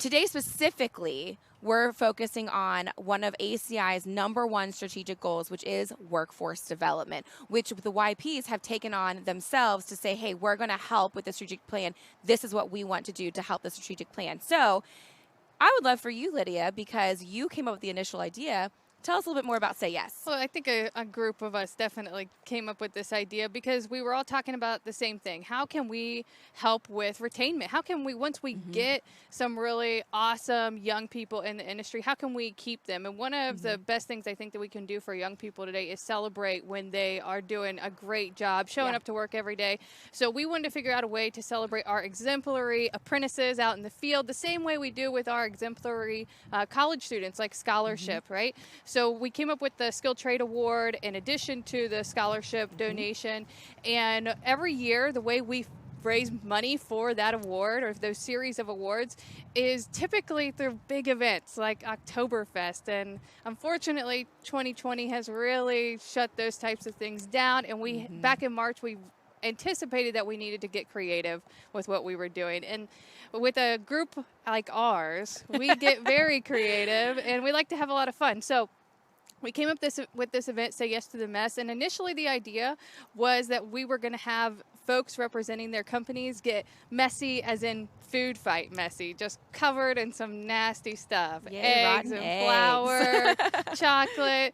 today specifically, we're focusing on one of ACI's #1 strategic goals, which is workforce development, which the YPs have taken on themselves to say, hey, we're going to help with the strategic plan. This is what we want to do to help the strategic plan. So I would love for you, Lydia, because you came up with the initial idea. Tell us a little bit more about Say Yes. Well, I think a group of us definitely came up with this idea because we were all talking about the same thing. How can we help with retainment? How can we, once we get some really awesome young people in the industry, how can we keep them? And one of the best things I think that we can do for young people today is celebrate when they are doing a great job, showing up to work every day. So we wanted to figure out a way to celebrate our exemplary apprentices out in the field the same way we do with our exemplary college students, like scholarship, right? So we came up with the Skilled Trade Award in addition to the scholarship donation. And every year, the way we raise money for that award or those series of awards is typically through big events like Oktoberfest. And unfortunately, 2020 has really shut those types of things down. And we, back in March, we anticipated that we needed to get creative with what we were doing. And with a group like ours, we get very creative and we like to have a lot of fun. So we came up with this event, Say Yes to the Mess, and initially the idea was that we were going to have folks representing their companies get messy, as in food fight messy, just covered in some nasty stuff. Yay, eggs and flour, chocolate.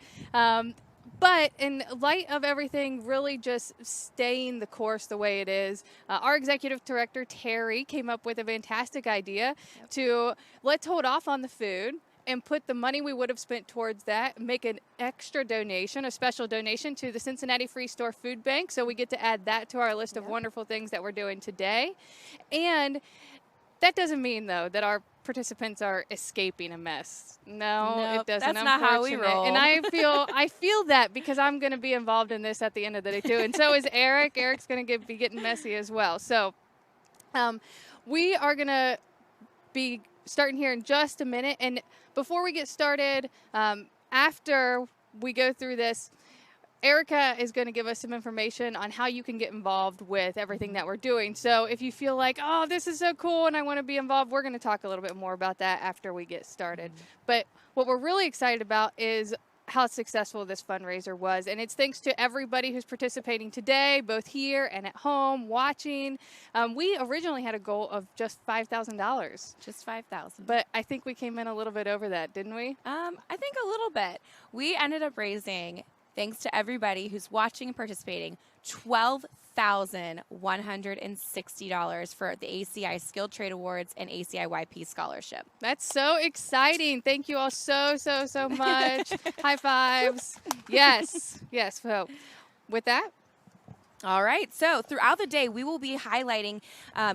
But in light of everything really just staying the course the way it is, our executive director, Terry, came up with a fantastic idea to let's hold off on the food and put the money we would have spent towards that, make an extra donation, a special donation to the Cincinnati Free Store Food Bank. So we get to add that to our list of wonderful things that we're doing today. And that doesn't mean, though, that our participants are escaping a mess. No, it doesn't. That's not how we roll. And I feel that because I'm going to be involved in this at the end of the day, too. And so is Eric. Eric's going to be getting messy as well. So we are going to be starting here in just a minute. And before we get started, after we go through this, Erica is going to give us some information on how you can get involved with everything that we're doing. So if you feel like, oh, this is so cool and I want to be involved, we're going to talk a little bit more about that after we get started. But what we're really excited about is how successful this fundraiser was. And it's thanks to everybody who's participating today, both here and at home, watching. We originally had a goal of just $5,000. Just $5,000. But I think we came in a little bit over that, didn't we? I think a little bit. We ended up raising, thanks to everybody who's watching and participating, $12,160 for the ACI Skilled Trade Awards and ACI YP Scholarship. That's so exciting. Thank you all so much. High fives. Yes. So with that, all right. So throughout the day, we will be highlighting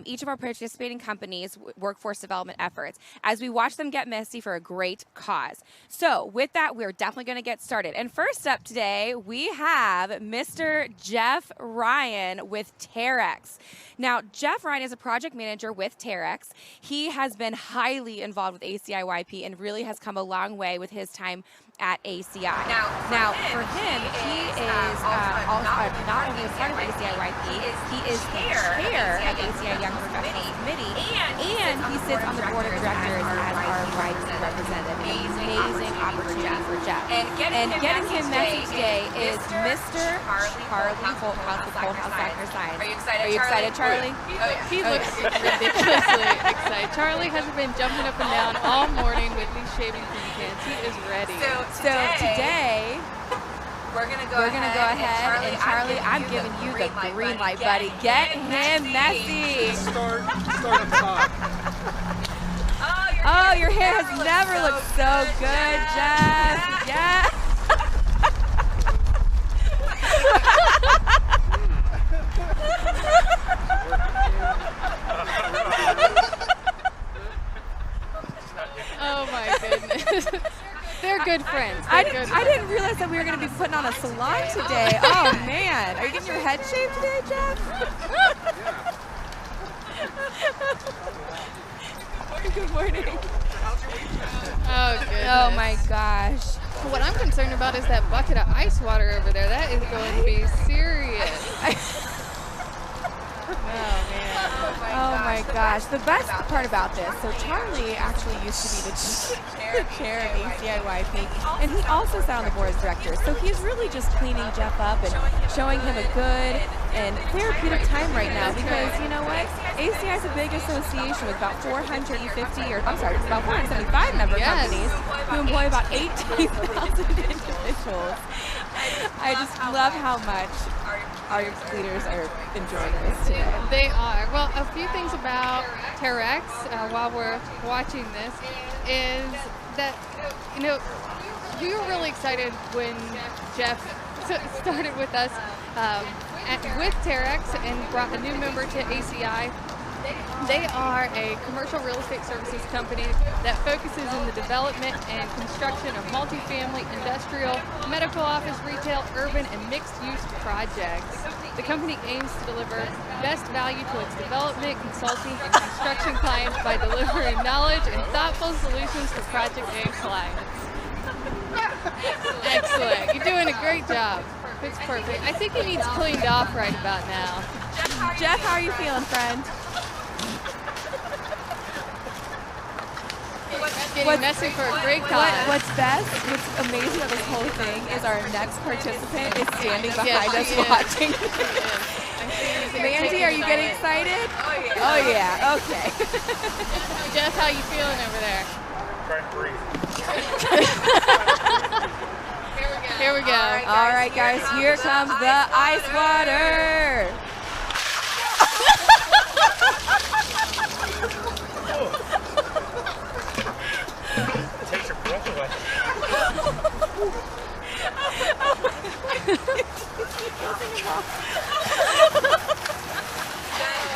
each of our participating companies' workforce development efforts as we watch them get messy for a great cause. So with that, we're definitely going to get started. And first up today, we have Mr. Geoff Ryan with Terrex. Now, Geoff Ryan is a project manager with Terrex. He has been highly involved with ACI YP and really has come a long way with his time at ACI. Now for him, he is also not only a part of ACI YP, he is the chair of ACI Young Professionals Committee, and he sits on the board of directors as our YP representative. Amazing opportunity for Geoff. And getting him messy today is Mr. Charlie Holthouse with Holthouse Factor Science. Are you excited, Charlie? Oh, yeah. He looks ridiculously excited. Charlie has been jumping up and down all morning with these shaving cream cans. He is ready. So today, we're gonna go ahead and Charlie, I'm giving you the green light, buddy. Get him messy. Start up top. Oh, your hair has never looked so good, Geoff. Yeah. Oh my goodness. They're good friends. I didn't realize that we were going to be putting on a salon today. Oh, man. Are you getting your head shaved today, Geoff? Good morning. Oh, goodness. Oh, my gosh. What I'm concerned about is that bucket of ice water over there. That is going to be serious. Oh my gosh. The best part about this, so Charlie actually used to be the chair of ACIYP, and he also sat on the board of directors. So he's really just cleaning Geoff up and showing him a good and therapeutic time right now, because you know what? ACI is a big association with about 450, or I'm sorry, it's about 475 member companies who employ about 18,000 individuals. I just love how much our leaders are enjoying this today. They are. Well, a few things about Terrex while we're watching this is that, you know, we were really excited when Geoff started with us with Terrex and brought a new member to ACI. They are a commercial real estate services company that focuses in the development and construction of multifamily, industrial, medical office, retail, urban, and mixed-use projects. The company aims to deliver best value to its development, consulting, and construction clients by delivering knowledge and thoughtful solutions to project and clients. Excellent. You're doing a great job. It's perfect. I think it needs cleaned off right about now. Geoff, how are you feeling, friend? Getting messy for a great cause. What's best, what's amazing about this whole thing is our next participant is standing behind us watching. Mandy, are you getting excited? Oh yeah, okay. Geoff, how you feeling over there? Trying to breathe. Here we go. All right, guys, here comes the ice water. Takes your breath away.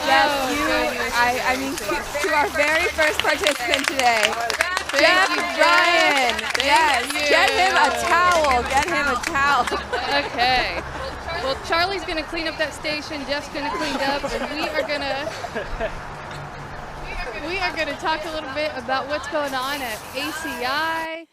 Yes, I mean, to our very first participant today, Geoff Ryan. Yes, get him a towel. Get him a towel. Okay. Well, Charlie's going to clean up that station. Geoff's going to clean up, and we are going to talk a little bit about what's going on at ACI.